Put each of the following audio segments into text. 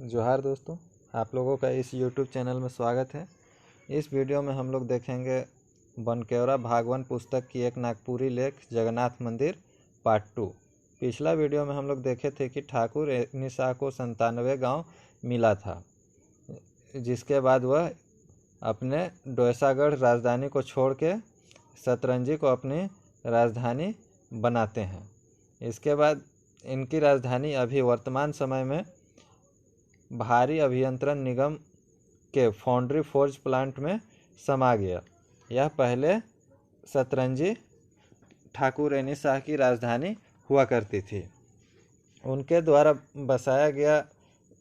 जोहार दोस्तों, आप लोगों का इस YouTube चैनल में स्वागत है। इस वीडियो में हम लोग देखेंगे बनकेवरा भागवन पुस्तक की एक नागपुरी लेख जगन्नाथ मंदिर पार्ट 2। पिछला वीडियो में हम लोग देखे थे कि ठाकुर निशा को 97 गांव मिला था, जिसके बाद वह अपने डोसागढ़ राजधानी को छोड़ के सतरंजी को अपनी राजधानी बनाते हैं। इसके बाद इनकी राजधानी अभी वर्तमान समय में भारी अभियंत्रण निगम के फाउंड्री फोर्ज प्लांट में समा गया। यह पहले सतरंजी ठाकुर रेनी शाह की राजधानी हुआ करती थी, उनके द्वारा बसाया गया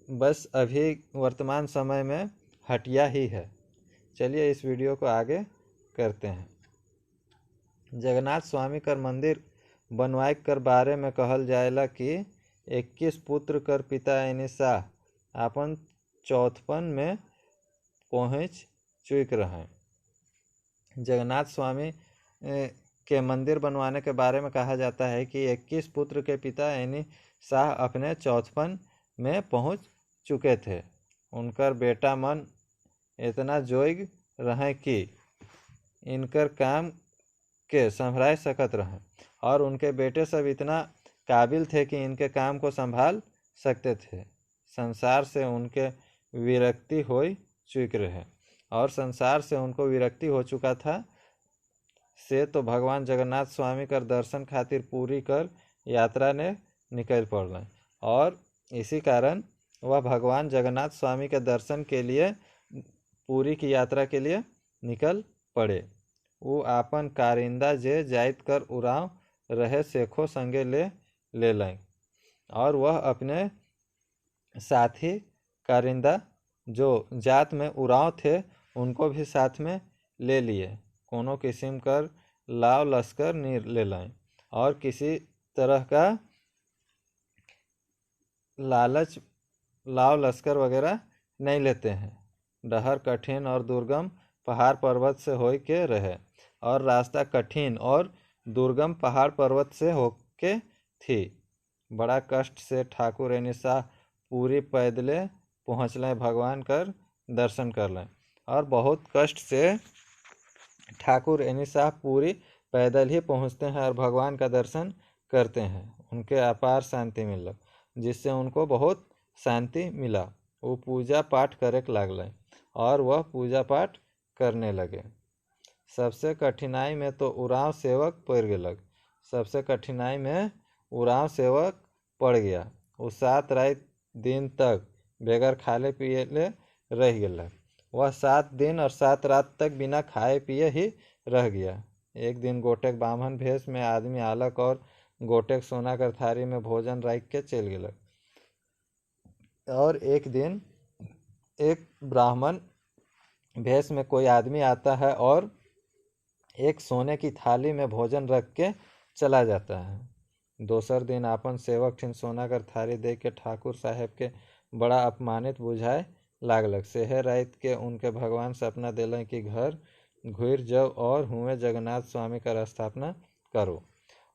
बस अभी वर्तमान समय में हटिया ही है। चलिए इस वीडियो को आगे करते हैं। जगन्नाथ स्वामी कर मंदिर बनवाए कर बारे में कहल जाएला कि 21 पुत्र कर पिता यानी शाह अपन चौथपन में पहुँच चुक रहे। जगन्नाथ स्वामी के मंदिर बनवाने के बारे में कहा जाता है कि 21 पुत्र के पिता यानी शाह अपने चौथपन में पहुँच चुके थे। उनकर बेटा मन इतना जोग रहे कि इनकर काम के संभाल सकत रहे, और उनके बेटे सब इतना काबिल थे कि इनके काम को संभाल सकते थे। संसार से उनके विरक्ति हो चुक रहे, और संसार से उनको विरक्ति हो चुका था से तो भगवान जगन्नाथ स्वामी कर दर्शन खातिर पूरी कर यात्रा ने निकल पड़े, और इसी कारण वह भगवान जगन्नाथ स्वामी के दर्शन के लिए पूरी की यात्रा के लिए निकल पड़े। वो आपन कारिंदा जे जाइत कर उड़ाव रहे सेखो संगे ले लें, और वह अपने साथी कारिंदा जो जात में उड़ाव थे उनको भी साथ में ले लिए। कोनो किस्म कर लाव लश्कर नहीं ले लें, और किसी तरह का लालच लाव लश्कर वगैरह नहीं लेते हैं। डहर कठिन और दुर्गम पहाड़ पर्वत से हो के रहे, और रास्ता कठिन और दुर्गम पहाड़ पर्वत से होके थी। बड़ा कष्ट से ठाकुर यानी शाह पूरी पैदले पहुँच लें, भगवान कर दर्शन कर लें, और बहुत कष्ट से ठाकुर यानी शाह पूरी पैदल ही पहुँचते हैं और भगवान का दर्शन करते हैं। उनके अपार शांति मिला, जिससे उनको बहुत शांति मिला। वो पूजा पाठ करे लगल, और वह पूजा पाठ करने लगे। सबसे कठिनाई में तो उराव सेवक पड़ गया। सबसे कठिनाई में उराव सेवक पड़ गया। वो 7 रात दिन तक बगैर खाले पिए ले रह गया। वह 7 दिन और 7 रात तक बिना खाए पिए ही रह गया। एक दिन गोटेक बामन भेष में आदमी आलक और गोटेक सोना कर थारी में भोजन रख के चल गया। और एक दिन एक ब्राह्मण भेष में कोई आदमी आता है और एक सोने की थाली में भोजन रख के चला जाता है। दोसर दिन आपन सेवक ठिन सोना कर थाली दे के ठाकुर साहेब के बड़ा अपमानित बुझाए लागलक। सेहे रात के उनके भगवान सपना दिल कि घर घुर जाओ और हुए जगन्नाथ स्वामी का स्थापना करो।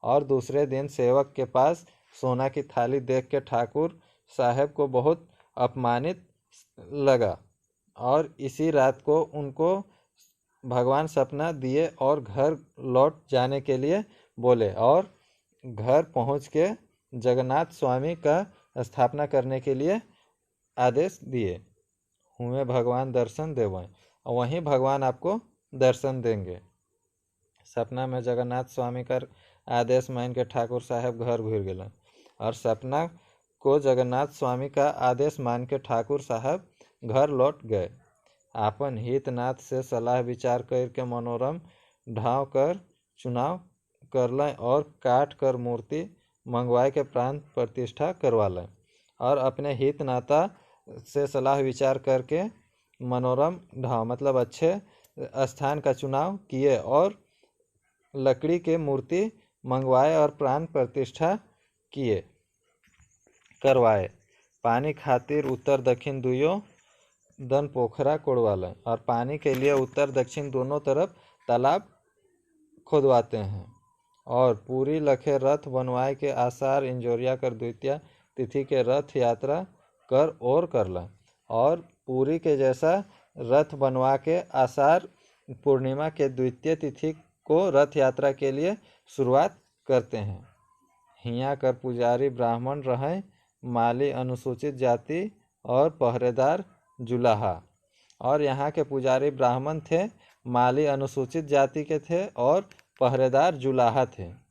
और दूसरे दिन सेवक के पास सोना की थाली देख के ठाकुर साहेब को बहुत अपमानित लगा, और इसी रात को उनको भगवान सपना दिए और घर लौट जाने के लिए बोले, और घर पहुंच के जगन्नाथ स्वामी का स्थापना करने के लिए आदेश दिए। हुए भगवान दर्शन देवें, और वहीं भगवान आपको दर्शन देंगे। सपना में जगन्नाथ स्वामी का आदेश मान के ठाकुर साहब घर घुर गए, और सपना को जगन्नाथ स्वामी का आदेश मान के ठाकुर साहब घर लौट गए। आपन हितनाथ से सलाह विचार करके मनोरम ढाव कर चुनाव कर लें, और काट कर मूर्ति मंगवाए के प्राण प्रतिष्ठा करवा लें। और अपने हितनाता से सलाह विचार करके मनोरम ढाव मतलब अच्छे स्थान का चुनाव किए, और लकड़ी के मूर्ति मंगवाए और प्राण प्रतिष्ठा करवाए। पानी खातिर उत्तर दक्षिण दुइयों दन पोखरा कोड़वा लें, और पानी के लिए उत्तर दक्षिण दोनों तरफ तालाब खोदवाते हैं। और पूरी लखे रथ बनवाए के आसार इंजोरिया कर द्वितीय तिथि के रथ यात्रा कर और करला, और पुरी के जैसा रथ बनवा के आषाढ़ पूर्णिमा के द्वितीय तिथि को रथ यात्रा के लिए शुरुआत करते हैं। हियाँ कर पुजारी ब्राह्मण रहें, माली अनुसूचित जाति और पहरेदार जुलाहा। और यहाँ के पुजारी ब्राह्मण थे, माली अनुसूचित जाति के थे और पहरेदार जुलाहा थे।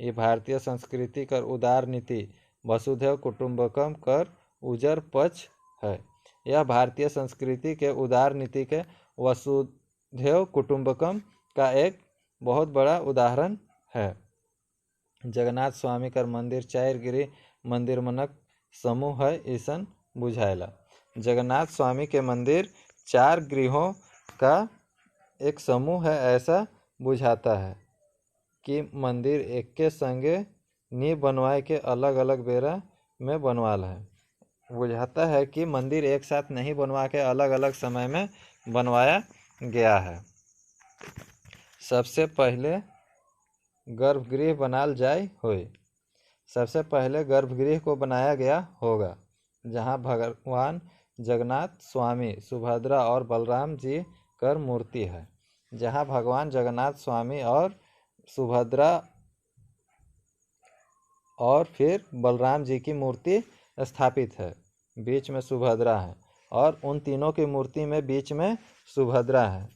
ये भारतीय संस्कृति कर उदार नीति वसुधैव कुटुंबकम कर उजर पक्ष है। यह भारतीय संस्कृति के उदार नीति के वसुधैव कुटुंबकम का एक बहुत बड़ा उदाहरण है। जगन्नाथ स्वामी कर मंदिर चार गिरी मंदिर मनक समूह है ईसन बुझायला। जगन्नाथ स्वामी के मंदिर 4 गृहों का एक समूह है ऐसा बुझाता है कि मंदिर एक के संगे नींव बनवाए के अलग अलग बेरा में बनवाल है। बुझाता है कि मंदिर एक साथ नहीं बनवा के अलग अलग समय में बनवाया गया है। सबसे पहले गर्भगृह बनाल जाय होय। सबसे पहले गर्भगृह को बनाया गया होगा जहाँ भगवान जगन्नाथ स्वामी, सुभद्रा और बलराम जी कर मूर्ति है। जहाँ भगवान जगन्नाथ स्वामी और सुभद्रा और फिर बलराम जी की मूर्ति स्थापित है। बीच में सुभद्रा है और उन तीनों की मूर्ति में बीच में सुभद्रा है।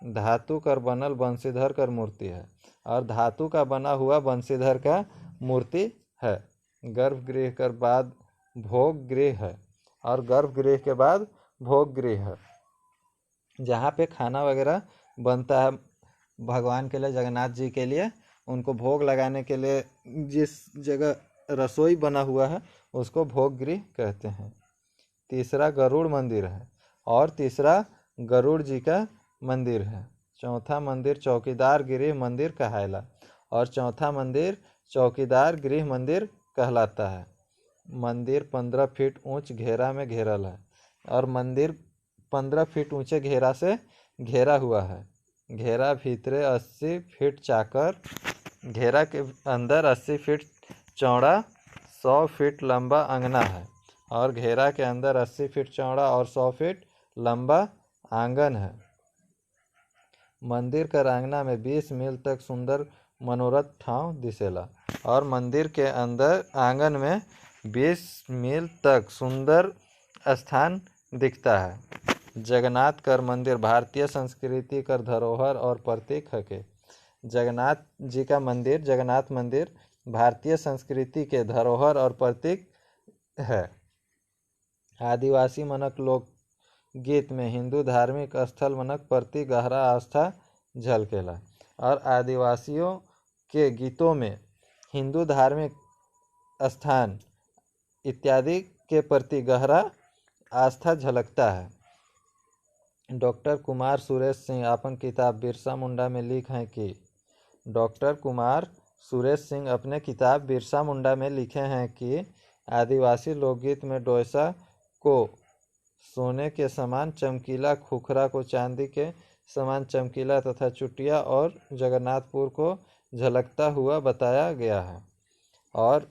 धातु कर बनल बंशीधर कर मूर्ति है और धातु का बना हुआ बंशीधर का मूर्ति है। गर्भगृह कर बाद भोग गृह है और गर्भगृह के बाद भोग गृह है जहाँ पे खाना वगैरह बनता है भगवान के लिए, जगन्नाथ जी के लिए। उनको भोग लगाने के लिए जिस जगह रसोई बना हुआ है उसको भोग गृह कहते हैं। तीसरा गरुड़ मंदिर है और तीसरा गरुड़ जी का मंदिर है। चौथा मंदिर चौकीदार गृह मंदिर कहलायला और चौथा मंदिर चौकीदार गृह मंदिर कहलाता है। मंदिर 15 फीट ऊंच घेरा में घेरल है और मंदिर 15 फीट ऊंचे घेरा से घेरा हुआ है। घेरा भीतरे 80 फीट चाकर, घेरा के अंदर 80 फीट चौड़ा 100 फीट लंबा अंगना है और घेरा के अंदर 80 फीट चौड़ा और 100 फीट लंबा आंगन है। मंदिर का आंगना में 20 मील तक सुंदर मनोरथ ठाव दिसेला और मंदिर के अंदर आंगन में 20 मील तक सुंदर स्थान दिखता है। जगन्नाथ कर मंदिर भारतीय संस्कृति कर धरोहर और प्रतीक है के। जगन्नाथ जी का मंदिर, जगन्नाथ मंदिर भारतीय संस्कृति के धरोहर और प्रतीक है। आदिवासी मनक लोक गीत में हिंदू धार्मिक स्थल मनक प्रति गहरा आस्था झलकेला और आदिवासियों के गीतों में हिंदू धार्मिक स्थान इत्यादि के प्रति गहरा आस्था झलकता है। डॉक्टर कुमार सुरेश सिंह अपन किताब बिरसा मुंडा में लिखे हैं कि डॉक्टर कुमार सुरेश सिंह अपने किताब बिरसा मुंडा में लिखे हैं कि आदिवासी लोकगीत में डोयसा को सोने के समान चमकीला, खुखरा को चांदी के समान चमकीला तथा चुटिया और जगन्नाथपुर को झलकता हुआ बताया गया है। और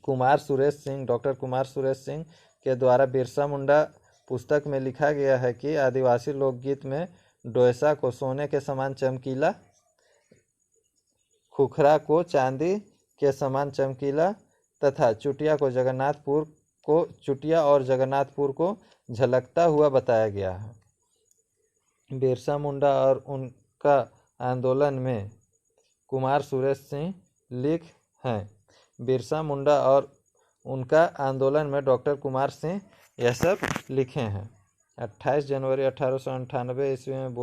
डॉक्टर कुमार सुरेश सिंह के द्वारा बिरसा मुंडा पुस्तक में लिखा गया है कि आदिवासी लोकगीत में डोयसा को सोने के समान चमकीला, खुखरा को चांदी के समान चमकीला तथा चुटिया और जगन्नाथपुर को झलकता हुआ बताया गया है। बिरसा मुंडा और उनका आंदोलन में कुमार सुरेश सिंह लिख हैं। बिरसा मुंडा और उनका आंदोलन में डॉक्टर कुमार सिंह यह सब लिखे हैं। 28 जनवरी 1898 ईस्वी में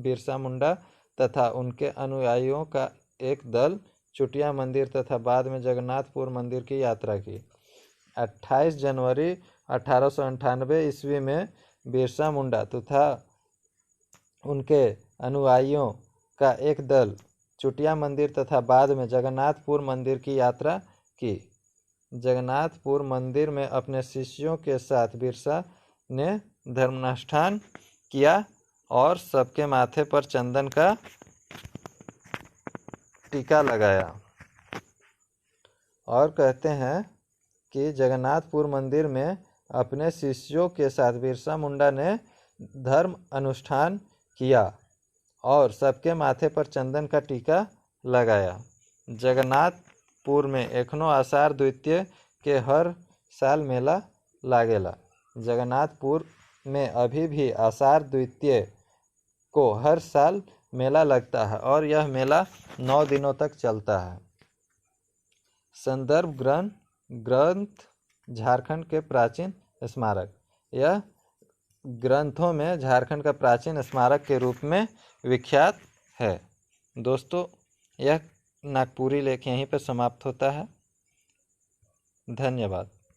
बिरसा मुंडा तथा उनके अनुयायियों का एक दल चुटिया मंदिर तथा बाद में जगन्नाथपुर मंदिर की यात्रा की। 28 जनवरी 1898 ईस्वी में बिरसा मुंडा तथा उनके अनुयायियों का एक दल चुटिया मंदिर तथा बाद में जगन्नाथपुर मंदिर की यात्रा की। जगन्नाथपुर मंदिर में अपने शिष्यों के साथ बिरसा ने धर्मानुष्ठान किया और सबके माथे पर चंदन का टीका लगाया। और कहते हैं कि जगन्नाथपुर मंदिर में अपने शिष्यों के साथ बिरसा मुंडा ने धर्म अनुष्ठान किया और सबके माथे पर चंदन का टीका लगाया। जगन्नाथपुर में एखनो आषाढ़ द्वितीय के हर साल मेला लागेला। जगन्नाथपुर में अभी भी आषाढ़ द्वितीय को हर साल मेला लगता है और यह मेला 9 दिनों तक चलता है। संदर्भ ग्रंथ झारखंड के प्राचीन स्मारक। यह ग्रंथों में झारखंड का प्राचीन स्मारक के रूप में विख्यात है। दोस्तों, यह नागपुरी लेख यहीं पर समाप्त होता है। धन्यवाद।